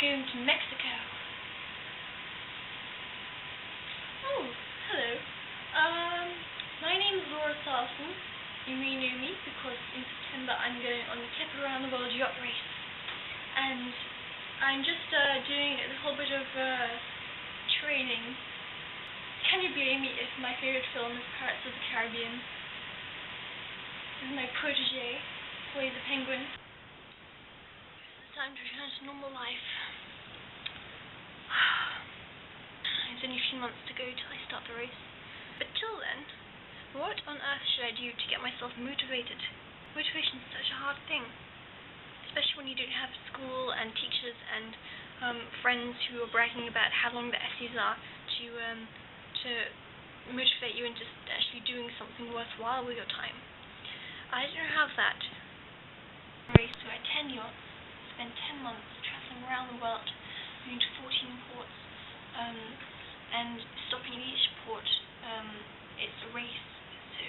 going to Mexico. Oh, hello. My name is Laura Sarson. You may know me because in September I'm going on the Clip Around the World yacht race. And I'm just doing a little bit of training. Can you blame me if my favorite film is Pirates of the Caribbean? This is my protege, plays a penguin. It's time to return to normal life. It's only a few months to go till I start the race. But till then, what on earth should I do to get myself motivated? Motivation is such a hard thing, especially when you don't have school and teachers and friends who are bragging about how long the essays are to motivate you into actually doing something worthwhile with your time. I don't have that. Race where I 10 yachts, spend 10 months traveling around the world, going to 14 ports, and stopping in each port. It's a race, so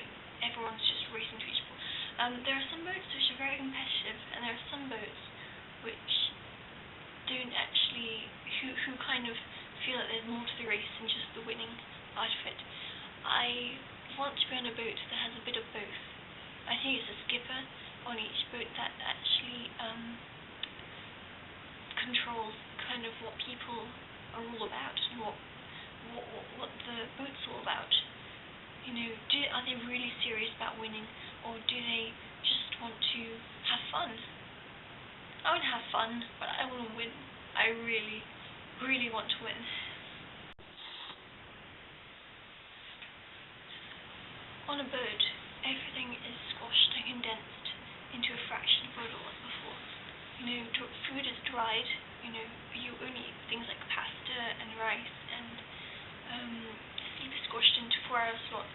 everyone's just racing to each port. There are some boats which are very competitive, and there are some boats which don't actually, who kind of feel that there's more to the race than just the winning part of it. I want to be on a boat that has a bit of both. I think it's a skipper on each boat that actually controls kind of what people are all about and what the boat's all about. You know, are they really serious about winning, or do they just want to have fun? I want to have fun, but I want to win. I really, really want to win. On a boat, everything is squashed and condensed into a fraction of what it was before. You know, food is dried. You know, you only eat things like pasta and rice, and sleep is squashed into 4-hour slots.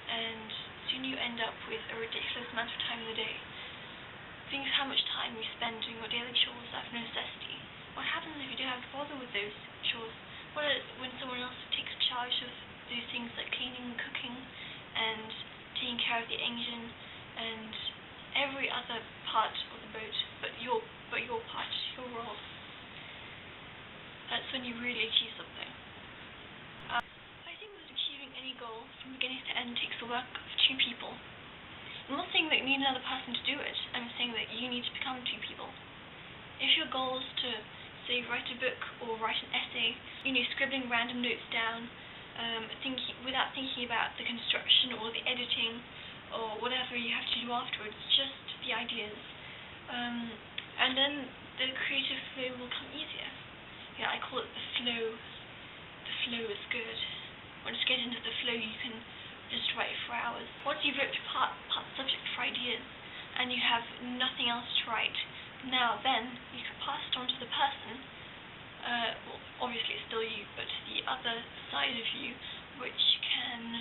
And soon you end up with a ridiculous amount of time in the day. Think of how much time you spend doing your daily chores out of necessity. What happens if you don't have to bother with those chores? What is when someone else takes charge of those things like cleaning, cooking, and taking care of the engine and every other part of the boat, but your part, your role? That's when you really achieve something. I think that achieving any goal from beginning to end takes the work of two people. I'm not saying that you need another person to do it. I'm saying that you need to become two people. If your goal is to, say, write a book or write an essay, you know, scribbling random notes down, without thinking about the construction or the editing or whatever you have to do afterwards, just the ideas. And then the creative flow will come easier. You know, I call it the flow. The flow is good. Once you get into the flow, you can just write for hours. Once you've ripped apart subject for ideas and you have nothing else to write, then you can pass it on to the person. Well, obviously it's still you, but the other side of you, which can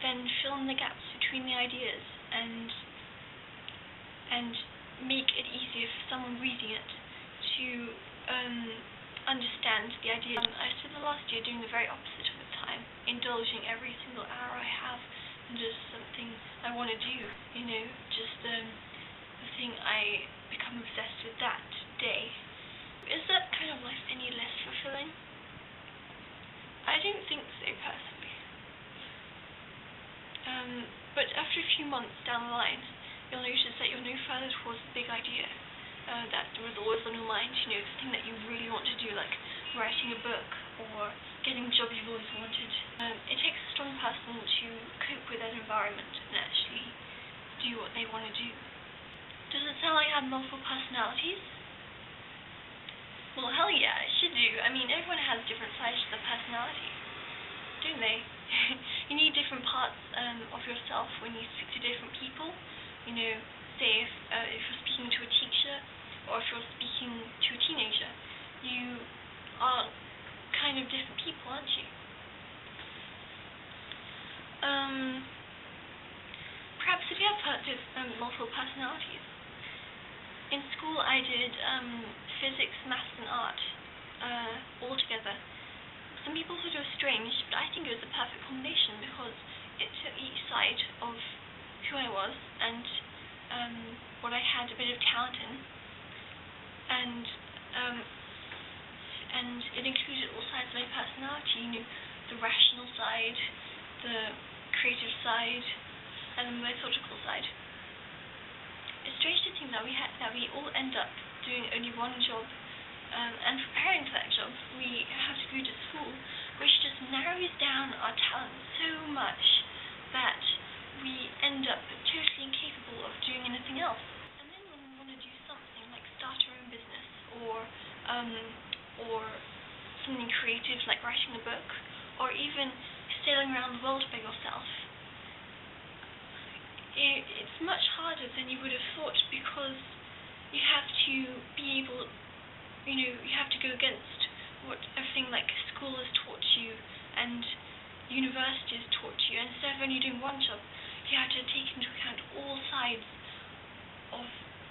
then fill in the gaps between the ideas and make it easier for someone reading it to understand the idea. I spent the last year doing the very opposite of the time, indulging every single hour I have in just something I want to do, you know, just the thing I become obsessed with that day. Is that kind of life any less fulfilling? I don't think so, personally. But after a few months down the line, you'll notice that you're no further towards the big idea that was always on your mind, you know, the thing that you really want to do, like writing a book or getting a job you've always wanted. It takes a strong person to cope with that environment and actually do what they want to do. Does it sound like I have multiple personalities? Well, hell yeah, it should do. I mean, everyone has different sides to their personality, don't they? You need different parts of yourself when you speak to different people. You know, say if you're speaking to a teacher or if you're speaking to a teenager, you are kind of different people, aren't you? Perhaps if you have multiple personalities. In school I did physics, maths and art all together. Some people thought it was strange, but I think it was the perfect combination because it took each side of who I was and what I had a bit of talent in, and it included all sides of my personality, the rational side, the creative side, and the methodical side. It's strange to think that we all end up doing only one job, and preparing for that job, we have to go to school, which just narrows down our talent so much that we end up totally incapable of doing anything else. And then when we want to do something like start our own business, or something creative like writing a book, or even sailing around the world by yourself, it's much harder than you would have thought, because you have to be able, you have to go against what everything like school has taught you and university has taught you, and instead of only doing one job, you have to take into account all sides of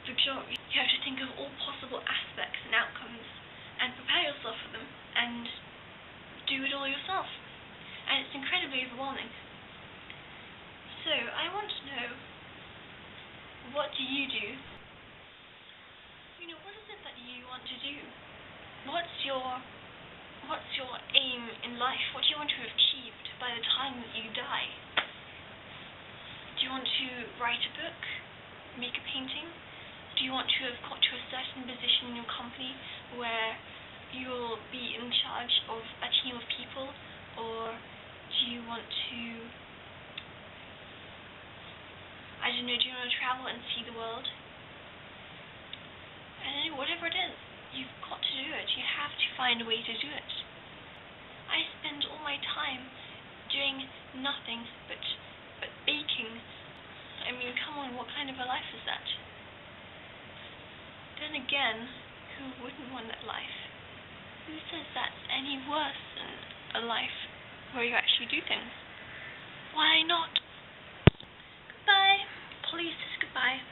the job. You have to think of all possible aspects and outcomes and prepare yourself for them and do it all yourself. And it's incredibly overwhelming. So I want to know, what do you do? What is it that you want to do? What's your aim in life? What do you want to have achieved by the time that you die? Do you want to write a book? Make a painting? Do you want to have got to a certain position in your company where you'll be in charge of a team of people? Or do you want to, do you want to travel and see the world? And whatever it is, you've got to do it. You have to find a way to do it. I spend all my time doing nothing but baking. Come on, what kind of a life is that? Then again, who wouldn't want that life? Who says that's any worse than a life where you actually do things? Why not? Goodbye. Polly says goodbye.